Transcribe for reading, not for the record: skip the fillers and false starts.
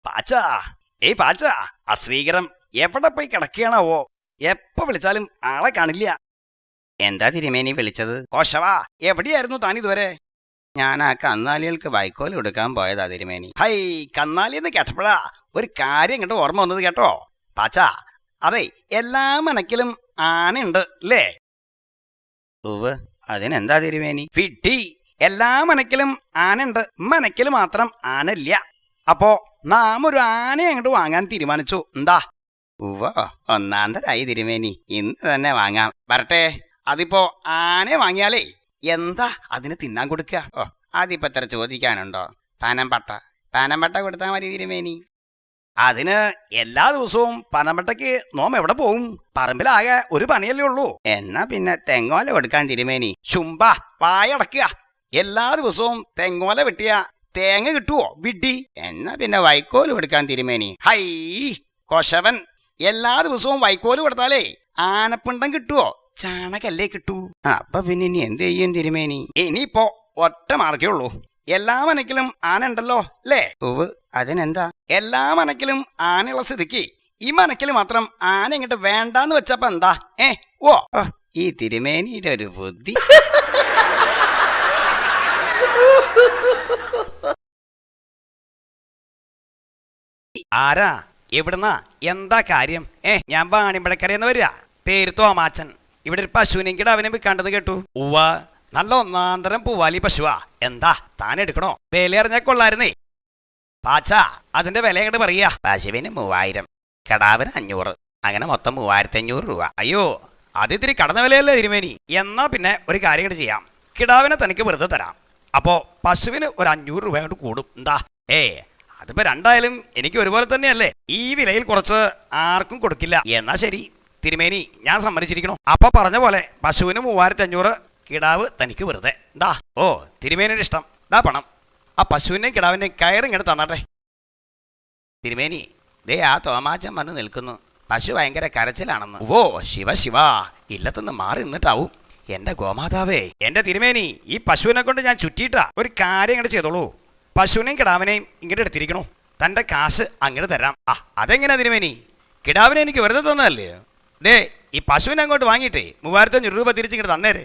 പാച്ച പാച്ച ആ ശ്രീകരം എവിടെ പോയി കിടക്കുകയാണാവോ? എപ്പോ വിളിച്ചാലും ആളെ കാണില്ല. എന്താ തിരുമേനി വിളിച്ചത്? കോശവാ, എവിടെയായിരുന്നു താൻ ഇതുവരെ? ഞാൻ ആ കന്നാലികൾക്ക് വൈക്കോൽ കൊടുക്കാൻ പോയതാ തിരുമേനി. ഹൈ, കന്നാലിന്ന് കേട്ടപ്പോഴാ ഒരു കാര്യം ഇങ്ങോട്ട് ഓർമ്മ വന്നത് കേട്ടോ. പാച്ച, അതെ, എല്ലാ മനക്കിലും ആനയുണ്ട് അല്ലേ? ഉവ്, അതിനെന്താ തിരുമേനി? ഫിട്ടി, എല്ലാ മനക്കിലും ആനയുണ്ട്, മനക്കിൽ മാത്രം ആനയില്ല. അപ്പോ നാം ഒരു ആനയെ അങ്ങോട്ട് വാങ്ങാൻ തീരുമാനിച്ചു. എന്താ? ഉവ്വ, ഒന്നാന്തരായി തിരുമേനി. ഇന്ന് തന്നെ വാങ്ങാം. വരട്ടെ. അതിപ്പോ ആനയെ വാങ്ങിയാലേ എന്താ അതിന് തിന്നാൻ കൊടുക്കുക? ഓ, അതിപ്പോ എത്ര ചോദിക്കാനുണ്ടോ? പനമ്പട്ട കൊടുത്താൽ മതി തിരുമേനി. അതിന് എല്ലാ ദിവസവും പനമ്പട്ടയ്ക്ക് നോം എവിടെ പോവും? പറമ്പിലാകെ ഒരു പണിയല്ലേ ഉള്ളൂ. എന്നാ പിന്നെ തെങ്ങോല കൊടുക്കാൻ തിരുമേനി. ചുംബ, വായടക്കുക. എല്ലാ ദിവസവും തെങ്ങോല വെട്ടിയ തേങ്ങ കിട്ടുവോ വിഡ്ഢി? എന്നാ പിന്നെ വൈക്കോൽ കൊടുക്കാൻ തിരുമേനി. ഹൈ കൊശവൻ, എല്ലാ ദിവസവും വൈക്കോല് കൊടുത്താലേ ആനപ്പിണ്ടം കിട്ടുവോ? ചാണകല്ലേ കിട്ടൂ. അപ്പൊ പിന്നെ ഇനി എന്ത് ചെയ്യും തിരുമേനി? ഇനിയിപ്പോ ഒറ്റ മാർഗേ ഉള്ളൂ. എല്ലാ മനക്കിലും ആന ഉണ്ടല്ലോ അല്ലേ? ഉവ്, അതിനെന്താ? എല്ലാ മനക്കിലും ആനയുള്ള സ്ഥിതിക്ക് ഈ മനക്കിൽ മാത്രം ആന ഇങ്ങോട്ട് വേണ്ടാന്ന് വെച്ചപ്പോ എന്താ? ഓ, ഈ തിരുമേനിയുടെ ഒരു ബുദ്ധി. ആരാ? എവിടുന്നാ? എന്താ കാര്യം? ഞാൻ വാണിമ്പഴക്കരയെന്ന് വരിക. പേര് തോമാച്ചൻ. ഇവിടെ ഒരു പശുവിനെയും കിടാവിനെ വിൽക്കാണ്ടത് കേട്ടു. ഉവ്വ, നല്ല ഒന്നാന്തരം പൂവാലി പശുവാ. എന്താ താൻ എടുക്കണോ? വില അറിഞ്ഞാൽ കൊള്ളായിരുന്നേ. പാച്ച, അതിന്റെ വില അങ്ങോട്ട് പറയാ. പശുവിന് 3000, കിടാവിന് 500, അങ്ങനെ മൊത്തം 3500 രൂപ. അയ്യോ, അതിത്തിരി കടന്ന വിലയല്ലേ തിരുമേനി? എന്നാ പിന്നെ ഒരു കാര്യം കൂടി ചെയ്യാം. കിടാവിനെ തനിക്ക് വെറുതെ തരാം. അപ്പോ പശുവിന് ഒരു 500 രൂപ അങ്ങോട്ട് കൂടും. എന്താ? അതിപ്പോ രണ്ടായാലും എനിക്ക് ഒരുപോലെ തന്നെയല്ലേ. ഈ വിലയിൽ കുറച്ച് ആർക്കും കൊടുക്കില്ല. എന്നാ ശരി തിരുമേനി, ഞാൻ സമ്മതിച്ചിരിക്കണു. അപ്പൊ പറഞ്ഞ പോലെ പശുവിന് 3500, കിടാവ് തനിക്ക് വെറുതെ. എന്താ? ഓ, തിരുമേനിയുടെ ഇഷ്ടം. ദാ പണം. ആ പശുവിനെയും കിടാവിനെയും കയറിങ്ങോട്ട് തന്നാട്ടെ. തിരുമേനി, ദേ ആ തോമാച്ചൻ വന്ന് നിൽക്കുന്നു. പശു ഭയങ്കര കരച്ചിലാണെന്ന്. ഓ ശിവ ശിവ, ഇല്ലത്തുനിന്ന് മാറി നിന്നിട്ടാവും. എന്റെ ഗോമാതാവേ, എന്റെ തിരുമേനി, ഈ പശുവിനെ കൊണ്ട് ഞാൻ ചുറ്റിയിട്ടാ. ഒരു കാര്യം അങ്ങോട്ട് ചെയ്തോളൂ. പശുവിനെയും കിടാവിനെയും ഇങ്ങോട്ട് എടുത്തിരിക്കണു. തന്റെ കാശ് അങ്ങോട്ട് തരാം. അതെങ്ങനെയാ തിരുമേനി? കിടാവിനെ എനിക്ക് വെറുതെ തന്നതല്ലേ? ദേ, ഈ പശുവിനെ അങ്ങോട്ട് വാങ്ങിയിട്ടേ 3500 രൂപ തിരിച്ചിങ്ങോട്ട് തന്നേര്.